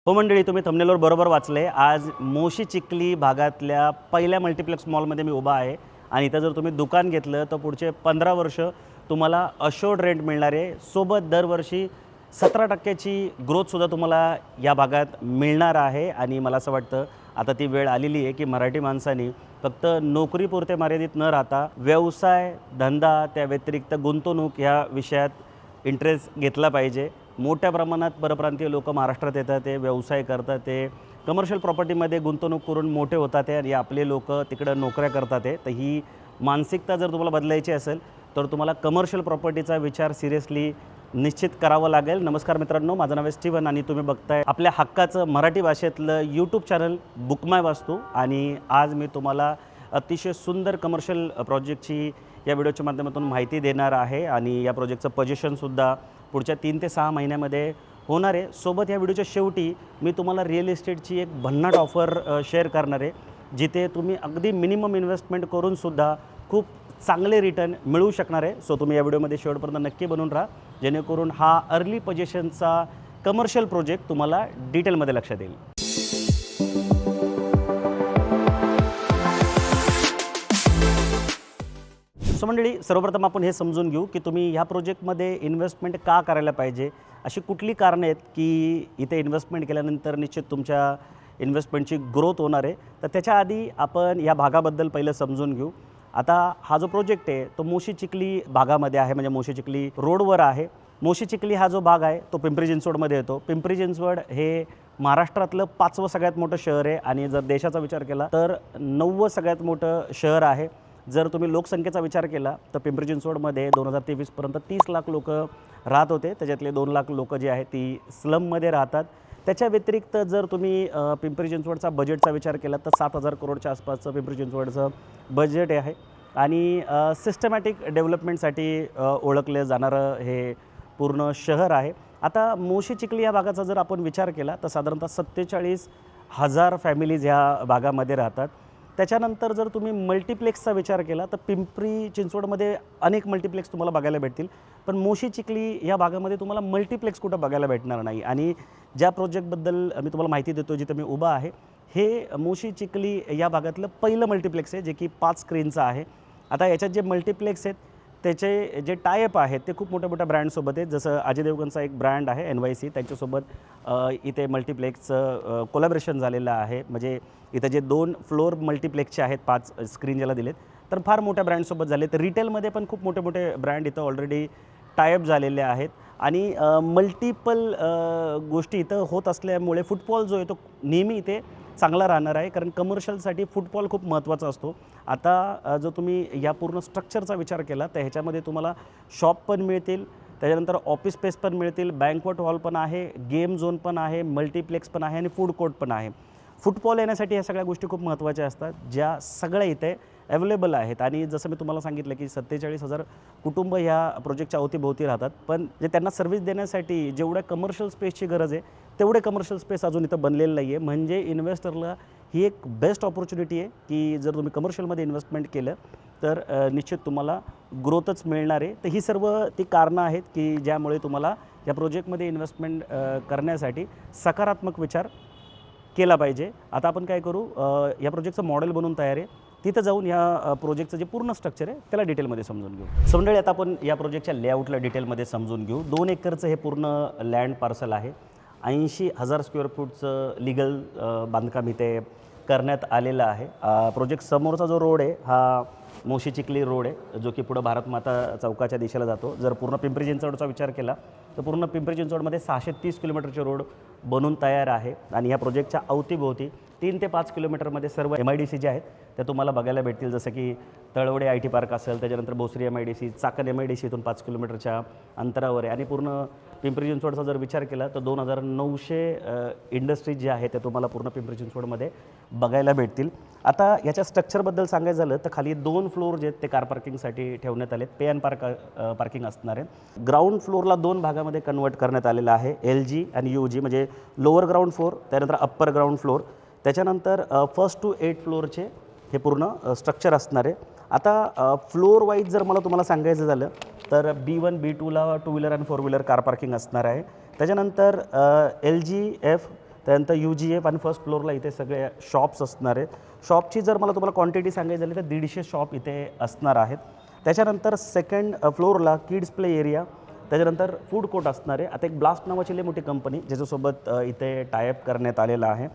हो मंडळी, तुम्ही थंबनेलवर बरोबर वाचले। आज मोशी चिखली भागातल्या पहिल्या मल्टीप्लेक्स मॉलमध्ये मी उभा आहे आणि इथं जर तुम्ही दुकान घेतलं तर पुढचे 15 वर्ष तुम्हाला अशोर्ड रेंट मिळणार आहे। सोबत दरवर्षी 17% ग्रोथसुद्धा तुम्हाला या भागात मिळणार आहे। आणि मला असं वाटतं आता ती वेळ आलेली आहे की मराठी माणसांनी फक्त नोकरीपुरते मर्यादित न राहता व्यवसाय, धंदा, त्या व्यतिरिक्त गुंतवणूक या विषयात इंटरेस्ट घेतला पाहिजे। मोठ्या प्रमाणात परप्रांतीय लोक महाराष्ट्रात येतात, ते व्यवसाय करतात, ते कमर्शियल प्रॉपर्टीमध्ये गुंतवणूक करून मोठे होतात आणि आपले लोक तिकडं नोकऱ्या करतात। तर ही मानसिकता जर तुम्हाला बदलायची असेल तर तुम्हाला कमर्शियल प्रॉपर्टीचा विचार सिरियसली निश्चित करावा लागेल। नमस्कार मित्रांनो, माझं नाव आहे स्टीवन आणि तुम्ही बघताय आपल्या हक्काचं मराठी भाषेतलं यूट्यूब चॅनल बुक माय वास्तू। आणि आज मी तुम्हाला अतिशय सुंदर कमर्शियल प्रोजेक्टची या व्हिडिओच्या माध्यमातून माहिती देणार आहे आणि या प्रोजेक्टचं पोझिशनसुद्धा पुढच्या 3 ते 6 महिन्यामध्ये होणार आहे। सोबत या व्हिडिओच्या शेवटी मी तुम्हाला रिअल इस्टेटची एक भन्नाट ऑफर शेअर करणार आहे, जिथे तुम्ही अगदी मिनिमम इन्व्हेस्टमेंट करूनसुद्धा खूप चांगले रिटर्न मिळू शकणार आहे। सो तुम्ही या व्हिडिओमध्ये शेवटपर्यंत नक्की बनून राहा, जेणेकरून हा अर्ली पोझिशनचा कमर्शियल प्रोजेक्ट तुम्हाला डिटेलमध्ये लक्षात येईल। सो मंडळी, सर्वप्रथम आपण हे समजून घेऊ की तुम्ही ह्या प्रोजेक्टमध्ये इन्व्हेस्टमेंट का करायला पाहिजे। अशी कुठली कारणं आहेत की इथे इन्व्हेस्टमेंट केल्यानंतर निश्चित तुमच्या इन्व्हेस्टमेंटची ग्रोथ होणार आहे। तर त्याच्या आधी आपण या भागाबद्दल पहिलं समजून घेऊ। आता हा जो प्रोजेक्ट आहे तो मोशी चिखली भागामध्ये आहे, म्हणजे मोशी चिखली रोडवर आहे। मोशी चिखली हा जो भाग आहे तो पिंपरी चिंचवडमध्ये येतो। पिंपरी चिंचवड हे महाराष्ट्रातलं 5वं सगळ्यात मोठं शहर आहे आणि जर देशाचा विचार केला तर 9वं सगळ्यात मोठं शहर आहे। जर तुम्ही लोकसंख्येचा विचार केला तर पिंपरी चिंचवडमध्ये 2023 पर्यंत 30 लाख लोक राहत होते, त्याच्यातले 2 लाख लोक जे आहेत ती स्लममध्ये राहतात। त्याच्या व्यतिरिक्त जर तुम्ही पिंपरी चिंचवडचा बजेटचा विचार केला तर 7,000 करोडच्या आसपासचं पिंपरी चिंचवडचं बजेट आहे आणि सिस्टमॅटिक डेव्हलपमेंटसाठी ओळखले जाणारं हे पूर्ण शहर आहे। आता मोशी चिखली या भागाचा जर आपण विचार केला तर साधारणतः 47,000 फॅमिलीज ह्या भागामध्ये राहतात। त्याच्यानंतर जर तुम्ही मल्टीप्लेक्सचा विचार केला तर पिंपरी चिंचवडमध्ये अनेक मल्टीप्लेक्स तुम्हाला बघायला भेटतील, पण मोशी चिखली या भागामध्ये तुम्हाला मल्टीप्लेक्स कुठं बघायला भेटणार नाही। आणि ज्या प्रोजेक्टबद्दल मी तुम्हाला माहिती देतो, जिथे मी उभा आहे, हे मोशी चिखली या भागातलं पहिलं मल्टीप्लेक्स आहे, जे की 5 स्क्रीनचं आहे। आता याच्यात जे मल्टीप्लेक्स आहेत त्याचे जे टायअप आहेत ते खूप मोठ्या मोठ्या ब्रँडसोबत आहेत। जसं अजय देवगणचा एक ब्रँड आहे NYC, त्यांच्यासोबत इथे मल्टीप्लेक्सचं कोलॅबरेशन झालेलं आहे। म्हणजे इथं जे 2 फ्लोअर मल्टीप्लेक्सचे आहेत, 5 स्क्रीन ज्याला दिलेत, तर फार मोठ्या ब्रँडसोबत झाले। तर रिटेलमध्ये पण खूप मोठे मोठे ब्रँड इथं ऑलरेडी टायअप झालेले आहेत आणि मल्टिपल गोष्टी इथं होत असल्यामुळे फुटफॉल जो आहे तो नेहमी इथे चांगला राहणार आहे, कारण कमर्शियलसाठी फुटफॉल खूप महत्त्वाचा असतो। आता जो तुम्ही या पूर्ण स्ट्रक्चरचा विचार केला तर ह्याच्यामध्ये तुम्हाला शॉप पण मिळतील, त्याच्यानंतर ऑफिस स्पेस पण मिळतील, बँक्वेट हॉल पण आहे, गेम झोन पण आहे, मल्टीप्लेक्स पण आहे आणि फूड कोर्ट पण आहे। फुटफॉल येण्यासाठी ह्या सगळ्या गोष्टी खूप महत्त्वाच्या असतात, ज्या सगळ्या इथे अवेलेबल आहेत। आणि जसं मी तुम्हाला सांगितलं की 47,000 कुटुंब ह्या प्रोजेक्टच्या अवतीभोवती राहतात, पण जे त्यांना सर्व्हिस देण्यासाठी जेवढ्या कमर्शियल स्पेसची गरज आहे तेवढे कमर्शियल स्पेस अजून इथं बनलेलं नाही आहे। म्हणजे इन्व्हेस्टरला ही एक बेस्ट ऑपॉर्च्युनिटी आहे की जर तुम्ही कमर्शियलमध्ये इन्व्हेस्टमेंट केलं तर निश्चित तुम्हाला ग्रोथच मिळणार आहे। तर ही सर्व ती कारणं आहेत की ज्यामुळे तुम्हाला या प्रोजेक्टमध्ये इन्व्हेस्टमेंट करण्यासाठी सकारात्मक विचार केला पाहिजे। आता आपण काय करू, या प्रोजेक्टचं मॉडेल बनवून तयार आहे, तिथं जाऊन या प्रोजेक्टचं जे पूर्ण स्ट्रक्चर आहे त्याला डिटेलमध्ये समजून घेऊ। सो मंडळी, आता आपण या प्रोजेक्टच्या लेआउटला डिटेलमध्ये समजून घेऊ। 2 एकरचं हे पूर्ण लँड पार्सल आहे। 80,000 स्क्वेअर फूटचं लिगल बांधकाम इथे करण्यात आलेलं आहे। प्रोजेक्ट समोरचा जो रोड आहे हा मोशी चिखली रोड आहे, जो की पुढं भारतमाता चौकाच्या दिशेला जातो। जर पूर्ण पिंपरी चिंचवडचा विचार केला तर पूर्ण पिंपरी चिंचवडमध्ये 630 किलोमीटरचे रोड बनून तयार आहे आणि या प्रोजेक्टच्या अवतीभोवती 3 ते 5 किलोमीटरमध्ये सर्व MIDC जे आहेत त्या तुम्हाला बघायला भेटतील, जसं की तळवडे IT पार्क असेल, त्याच्यानंतर भोसरी MIDC, चाकण MIDC इथून 5 किलोमीटरच्या अंतरावर आहे। आणि पूर्ण पिंपरी चिंचवडचा जर विचार केला तर 2,900 इंडस्ट्रीज जे आहेत त्या तुम्हाला पूर्ण पिंपरी चिंचवडमध्ये बघायला भेटतील। आता याच्या स्ट्रक्चरबद्दल सांगायचं झालं तर खाली 2 फ्लोअर जे आहेत ते कार पार्किंगसाठी ठेवण्यात आले, पे अँड पार्किंग असणार आहे। ग्राउंड फ्लोअरला 2 भागामध्ये कन्वर्ट करण्यात आलेलं आहे, LG आणि UG, म्हणजे लोअर ग्राउंड फ्लोअर, त्यानंतर अप्पर ग्राउंड फ्लोअर, त्याच्यानंतर 1st to 8th फ्लोअरचे हे पूर्ण स्ट्रक्चर असणार आहे। आता फ्लोअर वाईज जर मला तुम्हाला सांगायचं झालं तर B1 B2ला 2 व्हीलर आणि 4 व्हीलर कार पार्किंग असणार आहे। त्याच्यानंतर LG F त्यानंतर UGF आणि फर्स्ट फ्लोअरला इथे सगळे शॉप्स असणार आहेत. शॉपची जर मला तुम्हाला क्वांटिटी सांगायची झाली तर 150 शॉप इथे असणार आहेत. त्याच्यानंतर सेकंड फ्लोअरला किड्स प्ले एरिया, त्याच्यानंतर फूड कोर्ट असणार आहे. आता एक ब्लास्ट नावाची लई मोठी कंपनी ज्याच्यासोबत इथे टायअप करण्यात आलेला आहे.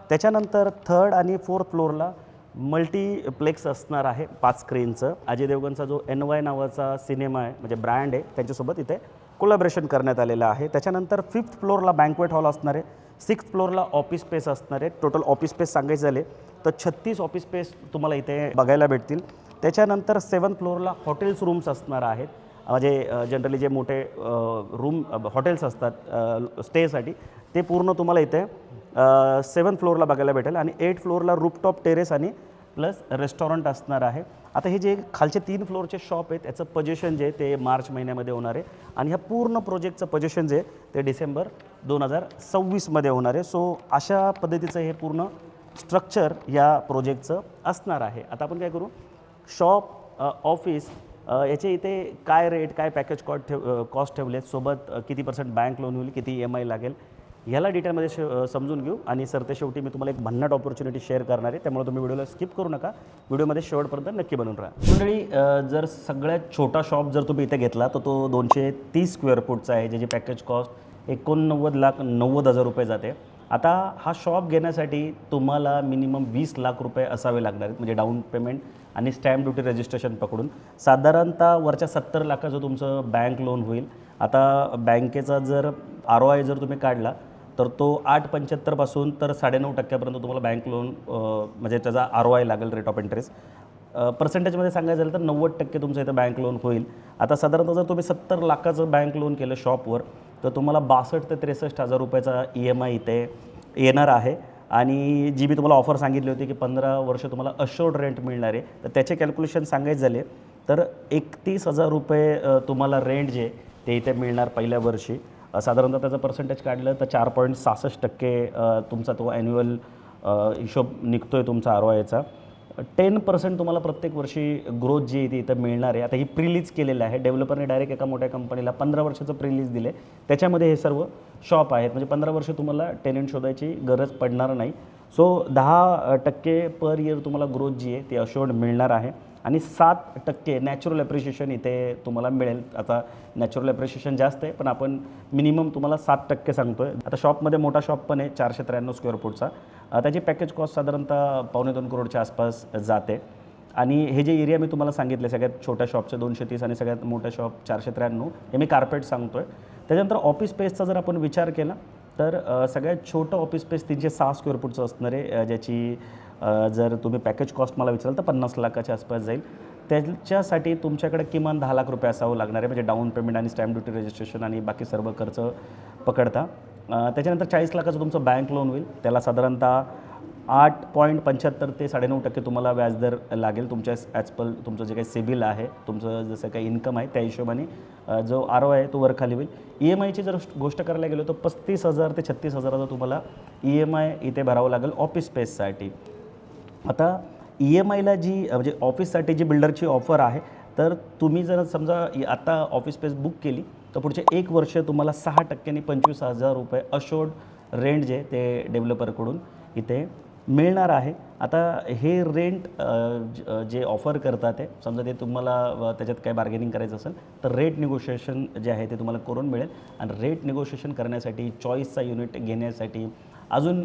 त्याच्यानंतर थर्ड आणि फोर्थ फ्लोअरला मल्टीप्लेक्स असणार आहे 5 स्क्रीनचं. अजय देवगणचा जो NY नावाचा सिनेमा आहे म्हणजे ब्रँड आहे त्यांच्यासोबत इथे कोलॅबरेशन करण्यात आलेलं आहे. त्याच्यानंतर फिफ्थ फ्लोअरला बँक्वेट हॉल असणार आहे. सिक्स्थ फ्लोअरला ऑफिस स्पेस असणार आहे. टोटल ऑफिस स्पेस सांगायचं झाले तर 36 ऑफिस स्पेस तुम्हाला इथे बघायला भेटतील. त्याच्यानंतर 7th फ्लोअरला हॉटेल्स रूम्स असणार आहेत. म्हणजे जनरली जे मोठे रूम हॉटेल्स असतात स्टेसाठी ते पूर्ण तुम्हाला इथे 7th फ्लोअरला बघायला भेटेल. आणि 8th फ्लोअरला रूफटॉप टेरेस आणि प्लस रेस्टॉरंट असणार आहे. आता हे जे खालचे 3 फ्लोअरचे शॉप आहेत याचं पोझिशन जे आहे ते मार्च महिन्यामध्ये होणार आहे आणि ह्या पूर्ण प्रोजेक्टचं पोझिशन जे आहे ते डिसेंबर 2026मध्ये होणार आहे. सो अशा पद्धतीचं हे पूर्ण स्ट्रक्चर या प्रोजेक्टचं असणार आहे. आता आपण काय करू, शॉप ऑफिस याचे इथे काय रेट काय पॅकेज कॉस्ट ठेवले, सोबत किती % बँक लोन होईल, किती EMI लागेल, ह्याला डिटेलमध्ये समजून घेऊ. आणि सर ते शेवटी मी तुम्हाला एक भन्नाट ऑपॉर्च्युनिटी शेअर करणार आहे, त्यामुळे तुम्ही व्हिडिओला स्किप करू नका, व्हिडिओमध्ये शेवटपर्यंत नक्की बनून राहा. मंडळी, जर सगळ्यात छोटा शॉप जर तुम्ही इथे घेतला तर तो 230 स्क्वेअर फूटचा आहे, ज्याची पॅकेज कॉस्ट 89,90,000 रुपये जाते. आता हा शॉप घेण्यासाठी तुम्हाला मिनिमम 20 लाख रुपये असावे लागणार आहेत, म्हणजे डाऊन पेमेंट आणि स्टॅम्प ड्युटी रजिस्ट्रेशन पकडून साधारणतः वरच्या 70 लाखाचं तुमचं बँक लोन होईल. आता बँकेचा जर ROI जर तुम्ही काढला तर तो 8.75 पासून तर 9.5% तुम्हाला बँक लोन म्हणजे त्याचा ROI लागेल, रेट ऑफ इंटरेस्ट. पर्सेंटेजमध्ये सांगायचं झालं तर 90% तुमचं इथं बँक लोन होईल. आता साधारणतः जर तुम्ही 70 लाखाचं बँक लोन केलं शॉपवर तर तुम्हाला 62,000 ते 63,000 रुपयाचा EMI इथे येणार आहे. आणि जी मी तुम्हाला ऑफर सांगितली होती की 15 वर्ष तुम्हाला अशोर्ड रेंट मिळणार आहे, तर त्याचे कॅल्क्युलेशन सांगायचे झाले तर 31,000 रुपये तुम्हाला रेंट जे ते इथे मिळणार पहिल्या वर्षी. साधारणतः त्याचं पर्सेंटेज काढलं तर 4.66% तुमचा तो ॲन्युअल हिशोब निघतो आहे तुमचा ROIचा. 10% तुम्हाला प्रत्येक वर्षी ग्रोथ जी आहे ती इथं मिळणार आहे. आता ही प्रीलीज केलेलं आहे, डेव्हलपरने डायरेक्ट एका मोठ्या कंपनीला 15 वर्षाचं प्रीलीज दिले, त्याच्यामध्ये हे सर्व शॉप आहेत. म्हणजे 15 वर्ष तुम्हाला टेनंट शोधायची गरज पडणार नाही. सो 10% पर इयर तुम्हाला ग्रोथ जी आहे ती अशोर्ड मिळणार आहे. आणि 7% नॅचरल ॲप्रिशिएशन इथे तुम्हाला मिळेल. आता नॅचरल ॲप्रिशिएशन जास्त आहे पण आपण मिनिमम तुम्हाला 7% सांगतो आहे. आता शॉपमध्ये मोठा शॉप पण आहे 493 स्क्वेअर फूटचा, त्याची पॅकेज कॉस्ट साधारणतः 2.25 करोडच्या आसपास जाते. आणि हे जे एरिया मी तुम्हाला सांगितले सगळ्यात छोट्या शॉपचे 230 आणि सगळ्यात मोठ्या शॉप 493, हे मी कार्पेट सांगतो आहे. त्याच्यानंतर ऑफिस स्पेसचा जर आपण विचार केला तर सगळ्यात छोटं ऑफिस स्पेस 306 स्क्वेअर फूटचं असणार आहे, ज्याची जर तुम्ही पॅकेज कॉस्ट मला विचाराल तर 50 लाखाच्या आसपास जाईल. त्याच्यासाठी तुमच्याकडे किमान 10 लाख रुपये असावं लागणार आहे, म्हणजे डाऊन पेमेंट आणि स्टॅम्प ड्युटी रजिस्ट्रेशन आणि बाकी सर्व खर्च पकडता. त्याच्यानंतर 40 लाखाचं तुमचं बँक लोन होईल, त्याला साधारणतः 8.75 ते 9.5% तुम्हाला व्याजदर लागेल तुमच्या ॲज पर तुमचं जे काही सिबिल आहे, तुमचं जसं काही इन्कम आहे त्या हिशोबाने जो ROI आहे तो वरखाली होईल. EMIची जर गोष्ट करायला गेलो तर 35,000 ते 36,000 तुम्हाला EMI इथे भरावं लागेल ऑफिस स्पेससाठी. आता EMIला जी म्हणजे ऑफिससाठी जी बिल्डरची ऑफर आहे, तर तुम्ही जर समजा आता ऑफिस स्पेस बुक केली तर पुढचे 1 वर्ष तुम्हाला 6% 25,000 रुपये अशोर्ड रेंट जे ते डेव्हलपरकडून इथे मिळणार आहे. आता हे रेंट जे ऑफर करतात ते समजा ते तुम्हाला त्याच्यात काय बार्गेनिंग करायचं असेल तर रेट निगोशिएशन जे आहे ते तुम्हाला करून मिळेल. आणि रेट निगोशिएशन करण्यासाठी, चॉईसचा युनिट घेण्यासाठी, अजून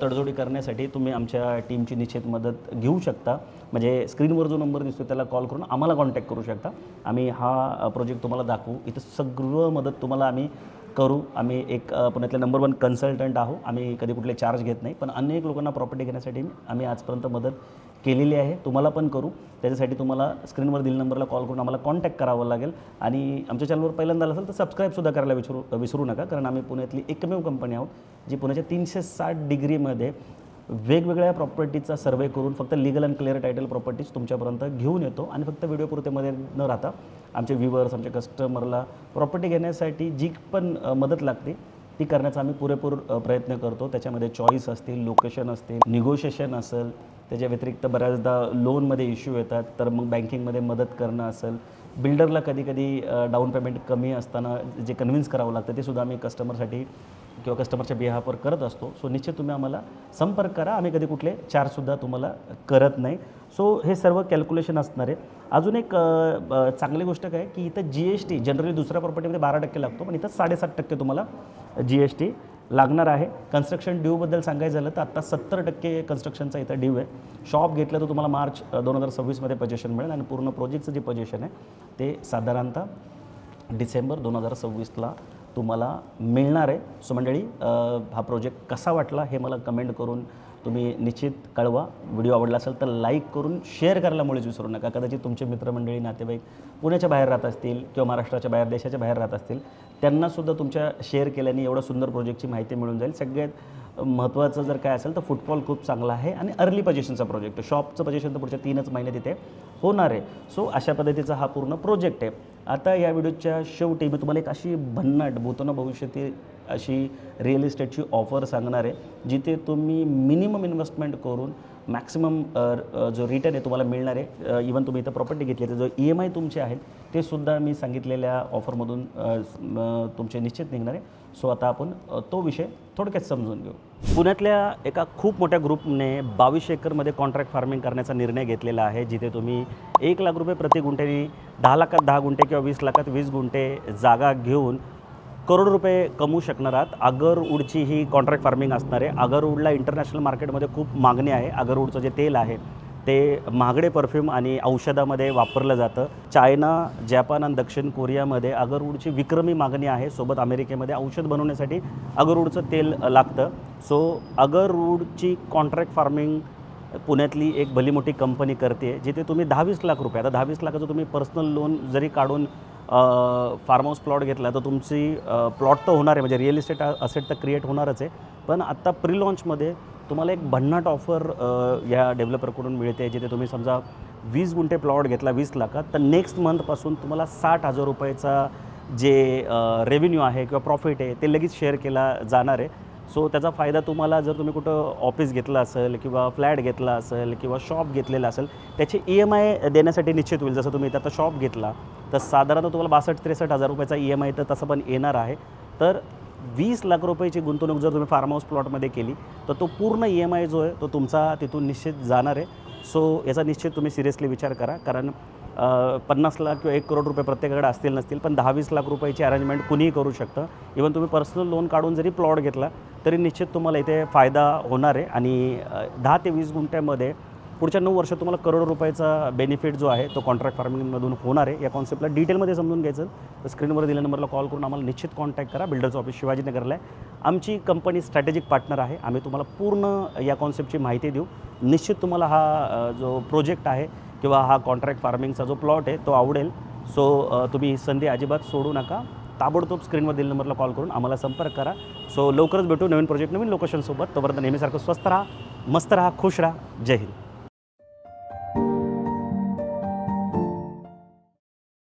तडजोडी करण्यासाठी तुम्ही आमच्या टीमची निश्चित मदत घेऊ शकता. म्हणजे स्क्रीनवर जो नंबर दिसतो त्याला कॉल करून आम्हाला कॉन्टॅक्ट करू शकता. आम्ही हा प्रोजेक्ट तुम्हाला दाखवू, इथं सगळं मदत तुम्हाला आम्ही करू. आम्ही एक पुण्यातले नंबर 1 कन्सल्टंट आहोत. आम्ही कधी कुठले चार्ज घेत नाही, पण अनेक लोकांना प्रॉपर्टी घेण्यासाठी आम्ही आजपर्यंत मदत केलेली आहे, तुम्हाला पण करू. त्याच्यासाठी तुम्हाला स्क्रीनवर दिलेल्या नंबरला कॉल करून आम्हाला कॉन्टॅक्ट करावं लागेल. आणि आमच्या चॅनलवर पहिल्यांदा असेल तर सबस्क्राईबसुद्धा करायला विसरू नका, कारण आम्ही पुण्यातली एकमेव कंपनी आहोत जी पुण्याच्या 360 डिग्रीमध्ये वेगवेगळ्या प्रॉपर्टीचा सर्वे करून फक्त legal and clear title properties तुमच्यापर्यंत घेऊन येतो. आणि फक्त व्हिडिओपुरतेमध्ये न राहता आमचे व्ह्यूवर्स, आमच्या कस्टमरला प्रॉपर्टी घेण्यासाठी जी पण मदत लागते ती करण्याचा आम्ही पुरेपूर प्रयत्न करतो. त्याच्यामध्ये चॉईस असतील, लोकेशन असतील, निगोशिएशन असेल, त्याच्या व्यतिरिक्त बऱ्याचदा लोनमध्ये इश्यू येतात तर मग बँकिंगमध्ये मदत करणं असेल, बिल्डरला कधी कधी डाऊन पेमेंट कमी असताना जे कन्व्हिन्स करावं लागतं ते सुद्धा आम्ही कस्टमरसाठी किंवा कस्टमरच्या बिहाफवर करत असतो. सो निश्चित तुम्ही आम्हाला संपर्क करा. आम्ही कधी कुठले चार्जसुद्धा तुम्हाला करत नाही. सो हे सर्व कॅल्क्युलेशन असणार आहे. अजून एक चांगली गोष्ट काय की इथं GST जनरली दुसऱ्या प्रॉपर्टीमध्ये 12% लागतो, पण इथं 7.5% तुम्हाला GST लागणार आहे. कन्स्ट्रक्शन ड्यूबद्दल सांगायचं झालं तर आत्ता 70% कन्स्ट्रक्शनचा इथं ड्यू आहे. शॉप घेतलं तर तुम्हाला मार्च 2026मध्ये पोझिशन मिळेल आणि पूर्ण प्रोजेक्टचं जे पोझिशन आहे ते साधारणतः डिसेंबर 2026ला तुम्हाला मिळणार आहे. सो मंडळी, हा प्रोजेक्ट कसा वाटला हे मला कमेंट करून तुम्ही निश्चित कळवा. व्हिडिओ आवडला असेल तर लाईक करून शेअर करायला मुळीच विसरू नका. कदाचित तुमचे मित्रमंडळी, नातेवाईक पुण्याच्या बाहेर राहत असतील किंवा महाराष्ट्राच्या बाहेर, देशाच्या बाहेर राहत असतील, त्यांनासुद्धा तुमच्या शेअर केल्याने एवढं सुंदर प्रोजेक्टची माहिती मिळून जाईल. सगळ्यात महत्त्वाचं जर काय असेल तर फुटफॉल खूप चांगला आहे आणि अर्ली पोझिशनचा प्रोजेक्ट आहे. शॉपचं पोझिशन तर पुढच्या 3च महिन्यात तिथे होणार आहे. सो अशा पद्धतीचा हा पूर्ण प्रोजेक्ट आहे. आता या व्हिडिओच्या शेवटी मी तुम्हाला एक अशी भन्नाट भूतन भविष्यातील अशी रिअल इस्टेटची ऑफर सांगणार आहे, जिथे तुम्ही मिनिमम इन्व्हेस्टमेंट करून मॅक्सिमम जो रिटर्न आहे तुम्हाला मिळणार आहे. इवन तुम्ही इथं प्रॉपर्टी घेतली तर जो EMI तुमचे आहेत ते सुद्धा मी सांगितलेल्या ऑफरमधून तुमचे निश्चित निघणार आहे. सो आता आपण तो विषय थोडक्यात समजून घेऊ. पुण्यातल्या एका खूप मोठ्या ग्रुपने 22 एकरमध्ये कॉन्ट्रॅक्ट फार्मिंग करण्याचा निर्णय घेतलेला आहे, जिथे तुम्ही 1 लाख रुपये प्रति गुंठेनी 10 लाखात 10 गुंठे किंवा 20 लाखात 20 गुंठे जागा घेऊन करोड रुपये कमवू शकणार आहात. अगरवूडची ही कॉन्ट्रॅक्ट फार्मिंग असणार आहे. अगरवूडला इंटरनॅशनल मार्केटमध्ये खूप मागणी आहे. अगरवूडचं जे तेल आहे ते महागडे परफ्यूम आणि औषधामध्ये वापरलं जातं. चायना, जपान आणि दक्षिण कोरियामध्ये अगरवूडची विक्रमी मागणी आहे. सोबत अमेरिकेमध्ये औषध बनवण्यासाठी अगरवूडचं तेल लागतं. सो अगरवूडची कॉन्ट्रॅक्ट फार्मिंग पुण्यातली एक भली मोठी कंपनी करते, जिथे तुम्ही 10-20 लाख रुपये, आता 10-20 लाखाचं तुम्ही पर्सनल लोन जरी काढून फार्म हाऊस प्लॉट घेतला तर तुमची प्लॉट तर होणार आहे, म्हणजे रिअल इस्टेट असेट तर क्रिएट होणारच आहे. पण आत्ता प्री लॉन्चमध्ये तुम्हाला एक भन्नाट ऑफर या डेव्हलपरकडून मिळते, जिथे तुम्ही समजा 20 गुंठे प्लॉट घेतला 20 लाखात, तर नेक्स्ट मंथपासून तुम्हाला 60,000 रुपयाचा जे रेव्हेन्यू आहे किंवा प्रॉफिट आहे ते लगेच शेअर केला जाणार आहे. सो त्याचा फायदा तुम्हाला, जर तुम्ही कुठं ऑफिस घेतलं असेल किंवा फ्लॅट घेतला असेल किंवा शॉप घेतलेला असेल, त्याचे EMI देण्यासाठी निश्चित होईल. जसं तुम्ही आता शॉप घेतला तर साधारणतः तुम्हाला 62-63 हजार रुपयाचा EMI तर तसं पण येणार आहे. तर 20 लाख रुपयाची गुंतवणूक जर तुम्ही फार्म हाऊस प्लॉटमध्ये केली तर तो पूर्ण EMI जो आहे तो तुमचा तिथून निश्चित जाणार आहे. सो याचा निश्चित तुम्ही सिरियसली विचार करा, कारण 50 लाख किंवा 1 करोड रुपये प्रत्येकाकडे असतील नसतील, पण 10-20 लाख रुपयाची अरेंजमेंट कुणीही करू शकतं. इवन तुम्ही पर्सनल लोन काढून जरी प्लॉट घेतला तरी निश्चित तुम्हाला इथे फायदा होणार आहे. आणि 10 ते 20 गुंठ्यामध्ये पुढच्या 9 वर्षात तुम्हाला करोड रुपयाचा बेनिफिट जो आहे तो कॉन्ट्रॅक्ट फार्मिंगमधून होणार आहे. या कॉन्सेप्टला डिटेलमध्ये समजून घ्यायचं तर स्क्रीनवर दिलेल्या नंबरला कॉल करून आम्हाला निश्चित कॉन्टॅक्ट करा. बिल्डरचं ऑफिस शिवाजीनगरला आहे. आमची कंपनी स्ट्रॅटेजिक पार्टनर आहे. आम्ही तुम्हाला पूर्ण या कॉन्सेप्टची माहिती देऊ. निश्चित तुम्हाला हा जो प्रोजेक्ट आहे किंवा हा कॉन्ट्रॅक्ट फार्मिंगचा जो प्लॉट आहे तो आवडेल. सो तुम्ही ही संधी अजिबात सोडू नका. ताबडतोब स्क्रीनवर दिलेल्या नंबरला कॉल करून आम्हाला संपर्क करा. सो लवकरच भेटू नवीन प्रोजेक्ट, नवीन लोकेशनसोबत. तोपर्यंत नेहमीसारखं स्वस्त राहा, मस्त राहा, खुश राहा. जय हिंद.